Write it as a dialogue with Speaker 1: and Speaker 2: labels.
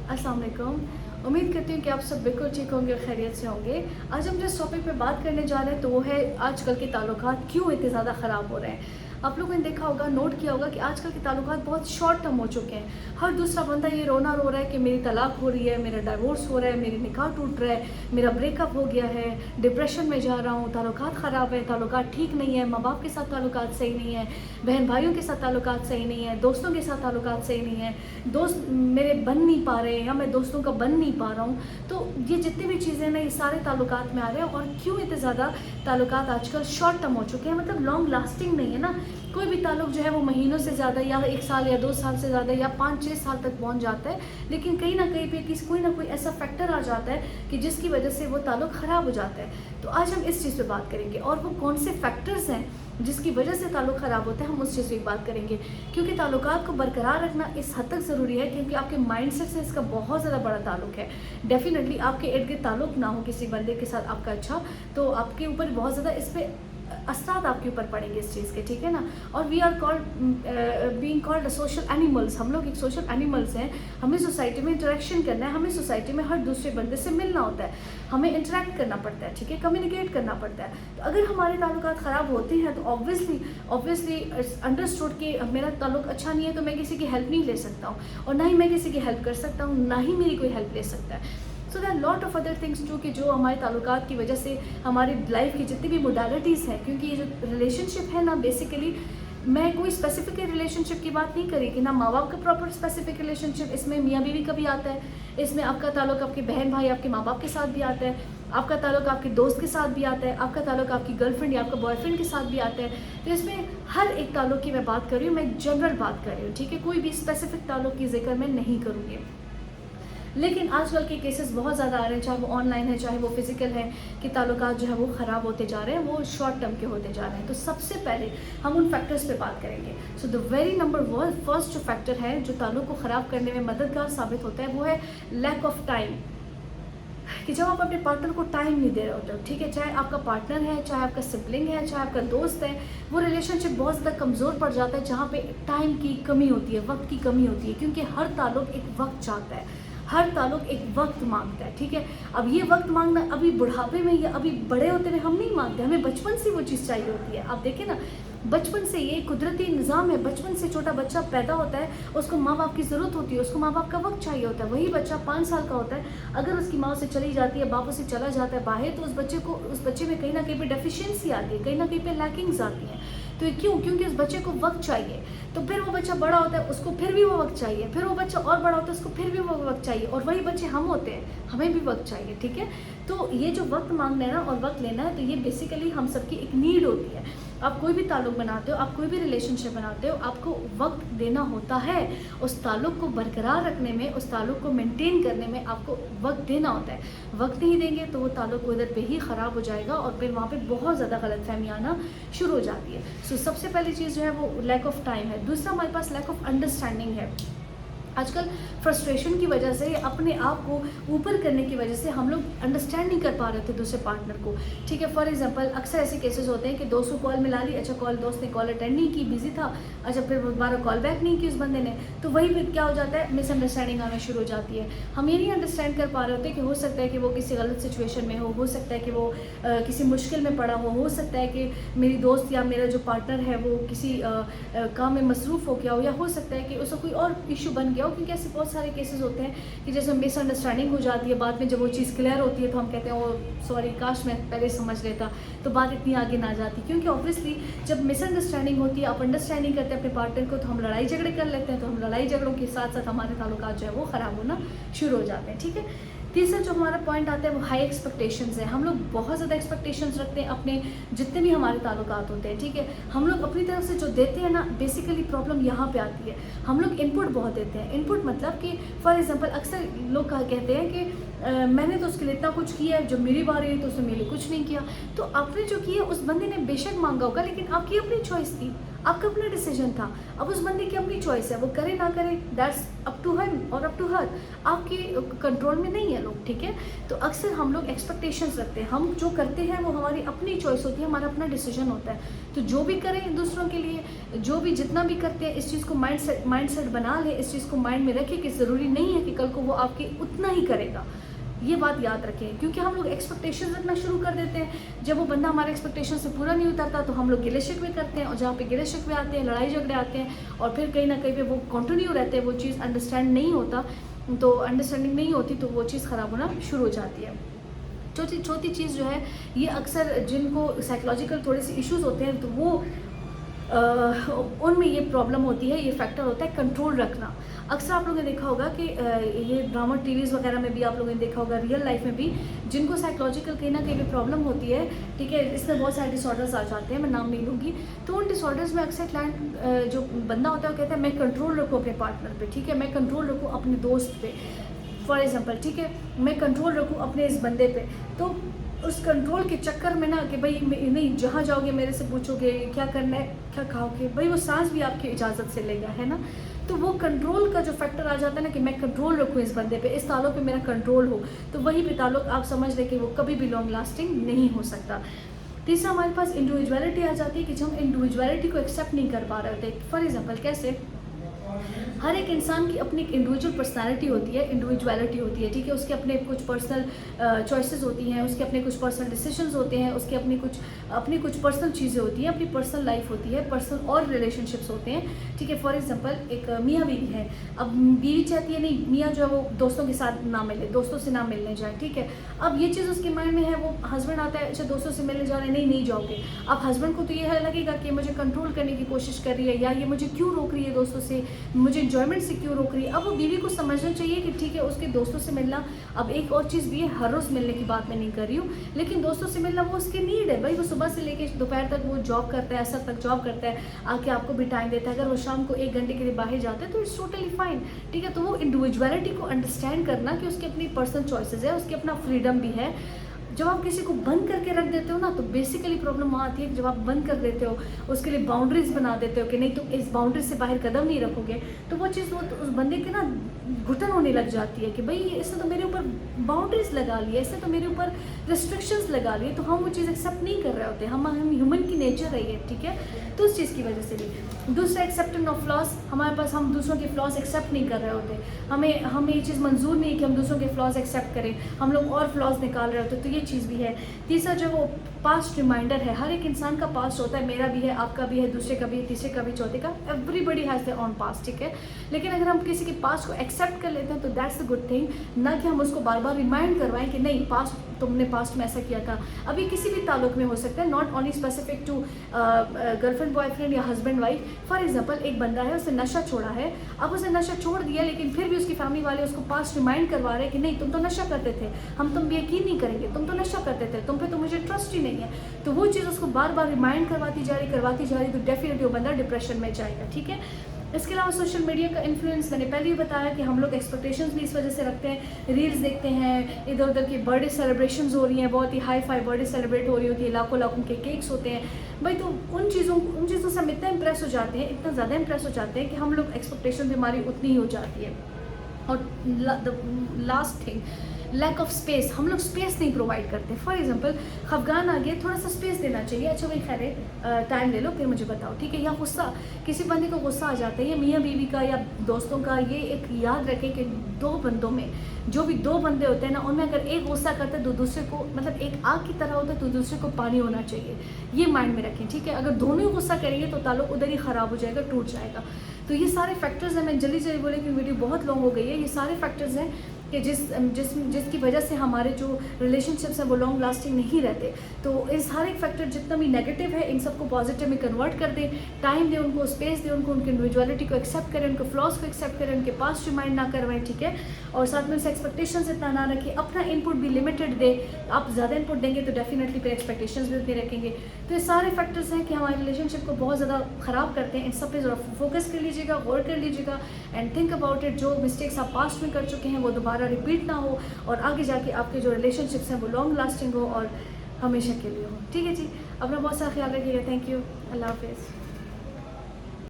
Speaker 1: अस्सलाम वालेकुम। उम्मीद करती हूँ कि आप सब बिल्कुल ठीक होंगे और खैरियत से होंगे। आज हम जिस टॉपिक पे बात करने जा रहे हैं तो वो है आजकल के ताल्लुकात क्यों इतने ज़्यादा ख़राब हो रहे हैं। आप लोगों ने देखा होगा, नोट किया होगा कि आजकल के ताल्लुकात बहुत शॉर्ट टर्म हो चुके हैं। हर दूसरा बंदा ये रोना रो रहा है कि मेरी तलाक हो रही है, मेरा डाइवोर्स हो रहा है, मेरी निकाह टूट रहा है, मेरा ब्रेकअप हो गया है, डिप्रेशन में जा रहा हूँ, ताल्लुकात ख़राब है, ताल्लुकात ठीक नहीं है, माँ बाप के साथ ताल्लुकात सही नहीं है, बहन भाइयों के साथ ताल्लुकात सही नहीं है, दोस्तों के साथ ताल्लुकात सही नहीं है, दोस्त मेरे बन नहीं पा रहे हैं या मैं दोस्तों का बन नहीं पा रहा हूँ। तो ये जितनी भी चीज़ें ना, ये सारे ताल्लुकात में आ रहे हैं। और क्यों इतने ज़्यादा ताल्लुकात आजकल शॉर्ट टर्म हो चुके हैं, मतलब लॉन्ग लास्टिंग नहीं है ना। कोई भी ताल्लुक जो है वो महीनों से ज़्यादा या 1 साल या 2 साल से ज़्यादा या 5-6 साल तक पहुंच जाता है, लेकिन कहीं ना कहीं पे कोई ना कोई ऐसा फैक्टर आ जाता है कि जिसकी वजह से वो ताल्लुक ख़राब हो जाता है। तो आज हम इस चीज़ पे बात करेंगे और वो कौन से फैक्टर्स हैं जिसकी वजह से ताल्लुक ख़राब होता है, हम उस चीज़ पे बात करेंगे। क्योंकि ताल्लुकात को बरकरार रखना इस हद तक ज़रूरी है क्योंकि आपके माइंडसेट से इसका बहुत ज़्यादा बड़ा ताल्लुक है। डेफिनेटली आपके इर्द गिर्द ताल्लुक ना हो किसी बंदे के साथ आपका अच्छा, तो आपके ऊपर बहुत ज़्यादा इस पर असरात आपके ऊपर पड़ेंगे इस चीज़ के, ठीक है ना। और we are called being called social animals. हम लोग एक सोशल एनिमल्स हैं। हमें सोसाइटी में इंटरेक्शन करना है, हमें सोसाइटी में हर दूसरे बंदे से मिलना होता है, हमें इंटरेक्ट करना पड़ता है, ठीक है, कम्युनिकेट करना पड़ता है। तो अगर हमारे ताल्लुकात ख़राब होते हैं तो ऑब्वियसली अंडरस्टूड कि मेरा ताल्लुक अच्छा नहीं है तो मैं किसी की हेल्प नहीं ले सकता हूँ और ना ही मैं किसी की हेल्प कर सकता हूँ, ना ही मेरी कोई हेल्प ले सकता है। So there are lot of other things जो हमारे ताल्लुकात की वजह से हमारी लाइफ की जितनी भी मोडालिटीज़ हैं, क्योंकि ये जो रिलेशनशिप है ना, बेसिकली मैं कोई स्पेसिफिक रिलेशनशिप की बात नहीं करी कि ना माँ बाप का प्रॉपर स्पेसिफिक रिलेशनशिप, इसमें मियाँ बीवी का भी आता है, इसमें आपका ताल्लुक आपके बहन भाई आपके माँ बाप के साथ भी आता है, आपका ताल्लुक आपके दोस्त के साथ भी आता है, आपका ताल्लुक आपकी गर्लफ्रेंड या आपका बॉयफ्रेंड के साथ भी आता है। तो इसमें हर एक ताल्लुक की मैं बात कर रही हूँ, मैं एक जनरल बात कर रही हूँ, ठीक है, कोई भी स्पेसिफिक ताल्लुक की जिक्र मैं नहीं करूँगी। लेकिन आजकल के केसेस बहुत ज़्यादा आ रहे हैं, चाहे वो ऑनलाइन है चाहे वो फिज़िकल है, कि ताल्लुकात जो है वो ख़राब होते जा रहे हैं, वो शॉर्ट टर्म के होते जा रहे हैं। तो सबसे पहले हम उन फैक्टर्स पे बात करेंगे। So the very number first जो फैक्टर है जो ताल्लुक को ख़राब करने में मददगार साबित होता है वो है लैक ऑफ टाइम। कि जब आप अपने पार्टनर को टाइम नहीं दे रहे होते हो, ठीक है, चाहे आपका पार्टनर है, चाहे आपका सिबलिंग है, चाहे आपका दोस्त है, वो रिलेशनशिप बहुत ज़्यादा कमज़ोर पड़ जाता है जहाँ पे टाइम की कमी होती है, वक्त की कमी होती है। क्योंकि हर ताल्लुक एक वक्त चाहता है, हर ताल्लुक एक वक्त मांगता है, ठीक है। अब ये वक्त मांगना अभी बुढ़ापे में या अभी बड़े होते हुए हम नहीं मांगते, हमें बचपन से वो चीज़ चाहिए होती है। आप देखें ना, बचपन से ये कुदरती निज़ाम है, बचपन से छोटा बच्चा पैदा होता है, उसको माँ बाप की ज़रूरत होती है, उसको माँ बाप का वक्त चाहिए होता है। वही बच्चा 5 साल का होता है, अगर उसकी माँ से चली जाती है, बाप से चला जाता है बाहर, तो उस बच्चे में कहीं ना कहीं पे डेफिशिएंसी आती है, कहीं ना कहीं पे लैकिंग्स आती हैं। तो क्यों? क्योंकि उस बच्चे को वक्त चाहिए। तो फिर वो बच्चा बड़ा होता है, उसको फिर भी वो वक्त चाहिए, फिर वो बच्चा और बड़ा होता है, उसको फिर भी वो वक्त चाहिए, और वही बच्चे हम होते हैं, हमें भी वक्त चाहिए, ठीक है। तो ये जो वक्त मांगना है ना और वक्त लेना है, तो ये बेसिकली हम सबकी एक नीड होती है। आप कोई भी ताल्लुक बनाते हो, आप कोई भी रिलेशनशिप बनाते हो, आपको वक्त देना होता है। उस ताल्लुक को बरकरार रखने में, उस ताल्लुक को मेंटेन करने में आपको वक्त देना होता है। वक्त नहीं देंगे तो वो ताल्लुक उधर पे ही ख़राब हो जाएगा और फिर वहाँ पे बहुत ज़्यादा गलतफहमी आना शुरू हो जाती है। सो सबसे पहली चीज़ जो है वो लैक ऑफ टाइम है। दूसरा हमारे पास लैक ऑफ अंडरस्टैंडिंग है। आजकल फ्रस्ट्रेशन की वजह से, अपने आप को ऊपर करने की वजह से हम लोग अंडरस्टैंड नहीं कर पा रहे थे दूसरे पार्टनर को, ठीक है। फॉर एग्जांपल अक्सर ऐसे केसेस होते हैं कि दोस्त को कॉल मिला ली, अच्छा दोस्त ने कॉल अटेंड नहीं की, बिजी था, अच्छा फिर दोबारा कॉल बैक नहीं की उस बंदे ने, तो वही फिर क्या हो जाता है, मिसअंडरस्टैंडिंग आना शुरू हो जाती है। हम ये नहीं अंडरस्टैंड कर पा रहे होते कि हो सकता है कि वो किसी गलत सिचुएशन में हो सकता है कि वो किसी मुश्किल में पड़ा हो सकता है कि मेरी दोस्त या मेरा जो पार्टनर है वो किसी काम में मसरूफ़ हो गया हो, या हो सकता है कि उसका कोई और इशू बन गया हो। क्योंकि ऐसे बहुत सारे केसेस होते हैं कि जैसे मिसअंडरस्टैंडिंग हो जाती है, बाद में जब वो चीज़ क्लियर होती है तो हम कहते हैं ओ सॉरी, काश मैं पहले समझ लेता, तो बात इतनी आगे ना जाती। क्योंकि ऑब्वियसली जब मिसअंडरस्टैंडिंग होती है, आप अंडरस्टैंडिंग करते हैं अपने पार्टनर को, तो हम लड़ाई झगड़े कर लेते हैं, तो हम लड़ाई झगड़ों के साथ साथ हमारे ताल्लुकात जो है वो ख़राब होना शुरू हो जाते हैं, ठीक है। तीसरा जो हमारा पॉइंट आता है वो हाई एक्सपेक्टेशंस है। हम लोग बहुत ज़्यादा एक्सपेक्टेशंस रखते हैं अपने जितने भी हमारे ताल्लुकात होते हैं, ठीक है। हम लोग अपनी तरफ से जो देते हैं ना, बेसिकली प्रॉब्लम यहाँ पे आती है, हम लोग इनपुट बहुत देते हैं। इनपुट मतलब कि फॉर एग्जांपल अक्सर लोग कहते हैं कि मैंने तो उसके लिए इतना कुछ किया है, जब मेरी बारी है तो उसने मेरे लिए कुछ नहीं किया। तो आपने जो किया उस बंदे ने बेशक मांगा होगा, लेकिन आपकी अपनी चॉइस थी, आपका अपना डिसीजन था। अब उस बंदे की अपनी चॉइस है, वो करे ना करे, दैट्स अप टू हिम और अप टू हर, आपके कंट्रोल में नहीं है लोग, ठीक है। तो अक्सर हम लोग एक्सपेक्टेशंस रखते हैं, हम जो करते हैं वो हमारी अपनी चॉइस होती है, हमारा अपना डिसीजन होता है। तो जो भी करें दूसरों के लिए, जो भी जितना भी करते हैं, इस चीज़ को माइंड सेट बना लें, इस चीज़ को माइंड में रखें कि ज़रूरी नहीं है कि कल को वो आपके उतना ही करेगा। ये बात याद रखें, क्योंकि हम लोग एक्सपेक्टेशंस रखना शुरू कर देते हैं। जब वो बंदा हमारे एक्सपेक्टेशन से पूरा नहीं उतरता तो हम लोग गिले शिकवे करते हैं, और जहाँ पे गिले शिकवे आते हैं, लड़ाई झगड़े आते हैं, और फिर कहीं ना कहीं पे वो कंटिन्यू रहते हैं, वो चीज़ अंडरस्टैंड नहीं होता, तो अंडरस्टैंडिंग नहीं होती तो वो चीज़ ख़राब होना शुरू हो जाती है। चौथी चीज़ जो है, ये अक्सर जिनको साइकोलॉजिकल थोड़े से इश्यूज़ होते हैं तो वो उनमें ये प्रॉब्लम होती है, ये फैक्टर होता है कंट्रोल रखना। अक्सर आप लोगों ने देखा होगा कि ये ड्रामा टीवीज़ वगैरह में भी आप लोगों ने देखा होगा, रियल लाइफ में भी जिनको साइकोलॉजिकल कहीं ना कहीं प्रॉब्लम होती है, ठीक है, इसमें बहुत सारे डिसऑर्डर्स आ जाते हैं, मैं नाम नहीं लूँगी। तो उन डिसऑर्डर्स में अक्सर क्लाइंट जो बंदा होता है वो कहता है मैं कंट्रोल रखूँ अपने पार्टनर पे, ठीक है, मैं कंट्रोल रखूँ अपने दोस्त पे, फॉर एग्जाम्पल, ठीक है, मैं कंट्रोल रखूँ अपने इस बंदे पे। तो उस कंट्रोल के चक्कर में ना कि भाई नहीं, जहाँ जाओगे मेरे से पूछोगे क्या करना है, क्या खाओगे, भाई वो सांस भी आपकी इजाज़त से लेगा, है ना। तो वो कंट्रोल का जो फैक्टर आ जाता है ना कि मैं कंट्रोल रखूँ इस बंदे पे, इस ताल्लुक पे मेरा कंट्रोल हो, तो वही पे ताल्लुक आप समझ लें कि वो कभी भी लॉन्ग लास्टिंग नहीं हो सकता। तीसरा हमारे पास इंडिविजुअलिटी आ जाती है कि जब हम इंडिविजुअलिटी को एक्सेप्ट नहीं कर पा रहे होते। फॉर एग्जाम्पल, कैसे हर एक इंसान की अपनी एक इंडिविजुअल पर्सनालिटी होती है, इंडिविजुअलिटी होती है, ठीक है, उसके अपने कुछ पर्सनल चॉइसेस होती हैं, उसके अपने कुछ पर्सनल डिसीजंस होते हैं, उसके अपनी कुछ पर्सनल चीज़ें होती हैं, अपनी पर्सनल लाइफ होती है, पर्सनल और रिलेशनशिप्स होते हैं, ठीक है। फॉर एग्जांपल, एक मियाँ बीवी है, अब बीवी चाहती है नहीं मियाँ जो है वो दोस्तों के साथ ना मिले, दोस्तों से ना मिलने जाए, ठीक है। अब ये चीज़ उसके माइंड में है, वो हस्बैंड आता है, अच्छा दोस्तों से मिलने जा रहे हैं, नहीं जाओगे। अब हस्बैंड को तो ये लगेगा कि मुझे कंट्रोल करने की कोशिश कर रही है, या ये मुझे क्यों रोक रही है दोस्तों से, मुझे एंजॉयमेंट से क्यों रोक रही है। अब वो बीवी को समझना चाहिए कि ठीक है, उसके दोस्तों से मिलना, अब एक और चीज़ भी है, हर रोज़ मिलने की बात मैं नहीं कर रही हूँ, लेकिन दोस्तों से मिलना वो उसकी नीड है। भाई वो सुबह से लेके दोपहर तक वो जॉब करता है, असर तक जॉब करता है, आके आपको भी टाइम देता है। अगर वो शाम को 1 घंटे के लिए बाहर जाता है तो इट्स टोटली फाइन, ठीक है। तो वो इंडिविजुअलिटी को अंडरस्टैंड करना कि उसकी अपनी पर्सनल चॉइसेस है, उसकी अपना फ्रीडम भी है। जब आप किसी को बंद करके रख देते हो ना, तो बेसिकली प्रॉब्लम वहाँ आती है कि जब आप बंद कर देते हो, उसके लिए बाउंड्रीज बना देते हो कि नहीं तुम इस बाउंड्री से बाहर कदम नहीं रखोगे, तो वो चीज़ तो उस बंदे के ना घुटन होने लग जाती है कि भाई इसने तो मेरे ऊपर बाउंड्रीज लगा ली है, इसने तो मेरे ऊपर रिस्ट्रिक्शंस लगा लिए, तो हम वो चीज़ एक्सेप्ट नहीं कर रहे होते। हम ह्यूमन की नेचर रही है, ठीक है। तो उस चीज़ की वजह से भी दूसरा एक्सेप्टेंस ऑफ फ्लॉज, हमारे पास हम दूसरों के फ्लॉज एक्सेप्ट नहीं कर रहे होते, हमें ये चीज़ मंजूर नहीं है कि हम दूसरों के फ्लॉज एक्सेप्ट करें, हम लोग और फ्लॉज निकाल रहे होते, तो ये चीज़ भी है। तीसरा जो वो पास्ट रिमाइंडर है, हर एक इंसान का पास्ट होता है, मेरा भी है, आपका भी है, दूसरे का भी है, तीसरे का भी, चौथे का, everybody has their on past, ठीक है। लेकिन अगर हम किसी के पास्ट को एक्सेप्ट कर लेते हैं तो दैट्स द गुड थिंग, ना कि हम उसको बार बार रिमाइंड करवाएं कि नहीं पास्ट तुमने पास्ट में ऐसा किया था। अभी किसी भी ताल्लुक में हो सकता है, not only specific to girlfriend boyfriend या हस्बैंड वाइफ। फॉर एग्जांपल, एक बंदा है, उसने नशा छोड़ा है, अब उसने नशा छोड़ दिया, लेकिन फिर भी उसकी फैमिली वाले उसको पास्ट रिमाइंड करवा रहे हैं कि नहीं तुम तो नशा करते थे, हम तुम भी यकीन नहीं करेंगे, तुम तो नशा करते थे, तुम पे तो मुझे ट्रस्ट ही नहीं है। तो वो चीज़ उसको बार बार रिमाइंड करवाती जा रही, तो डेफिनेटली वो बंदा डिप्रेशन में जाएगा, ठीक है। इसके अलावा सोशल मीडिया का इन्फ्लुएंस, मैंने पहले ही बताया कि हम लोग एक्सपेक्टेशंस भी इस वजह से रखते हैं, रील्स देखते हैं, इधर उधर की बर्थडे सेलिब्रेशंस हो रही हैं, बहुत ही हाई फाई बर्थडे सेलिब्रेट हो रही होती है, लाखों लाखों के केक्स होते हैं भाई, तो उन चीज़ों से हम इतना इंप्रेस हो जाते हैं, इतना ज़्यादा इंप्रेस हो जाते हैं कि हम लोग एक्सपेक्टेशन भी हमारी उतनी ही हो जाती है। और last thing, lack of space, हम लोग स्पेस नहीं प्रोवाइड करते। फॉर एग्जांपल, खफगान आ गया, थोड़ा सा स्पेस देना चाहिए, अच्छा भाई खैर टाइम ले लो फिर मुझे बताओ, ठीक है। या गुस्सा, किसी बंदे को गुस्सा आ जाता है, या मियाँ बीवी का या दोस्तों का, ये एक याद रखें कि दो बंदों में जो भी दो बंदे होते हैं ना, उनमें अगर एक गुस्सा करता है तो दूसरे को, मतलब एक आग की तरह होता है तो दूसरे को पानी होना चाहिए, ये माइंड में रखें, ठीक है। अगर दोनों ही गुस्सा करेंगे तो ताल्लुक उधर ही ख़राब हो जाएगा, टूट जाएगा। तो ये सारे फैक्टर्स हैं, मैं जल्दी बोले कि वीडियो बहुत लॉन्ग हो गई है, ये सारे फैक्टर्स हैं कि जिसकी वजह से हमारे जो रिलेशनशिप्स हैं वो लॉन्ग लास्टिंग नहीं रहते। तो इस हर एक फैक्टर जितना भी नेगेटिव है, इन सबको पॉजिटिव में कन्वर्ट कर दें, टाइम दें उनको, स्पेस दें उनको, उनकी इंडिविजुअलिटी को एक्सेप्ट करें, उनके फ्लॉज को एक्सेप्ट करें, उनके पास्ट रिमाइंड ना करवाएं, ठीक है। और साथ में उनसे एक्सपेक्टेशंस इतना ना रखें, अपना इनपुट भी लिमिटेड दें। आप ज़्यादा इनपुट देंगे तो डेफिनेटली फिर एक्सपेक्टेशंस भी उतने रखेंगे। तो ये सारे फैक्टर्स हैं कि हमारे रिलेशनशिप को बहुत ज़्यादा ख़राब करते हैं। इन सब पे ज़रा फोकस कर लीजिएगा, गौर कर लीजिएगा एंड थिंक अबाउट इट। जो मिस्टेक्स आप पास्ट में कर चुके हैं वो दोबारा रिपीट ना हो, और आगे जाके आपके जो रिलेशनशिप्स हैं वो लॉन्ग लास्टिंग हो और हमेशा के लिए हो, ठीक है जी। अपना बहुत सारा ख्याल रखिएगा। थैंक यू, अल्लाह हाफिज़।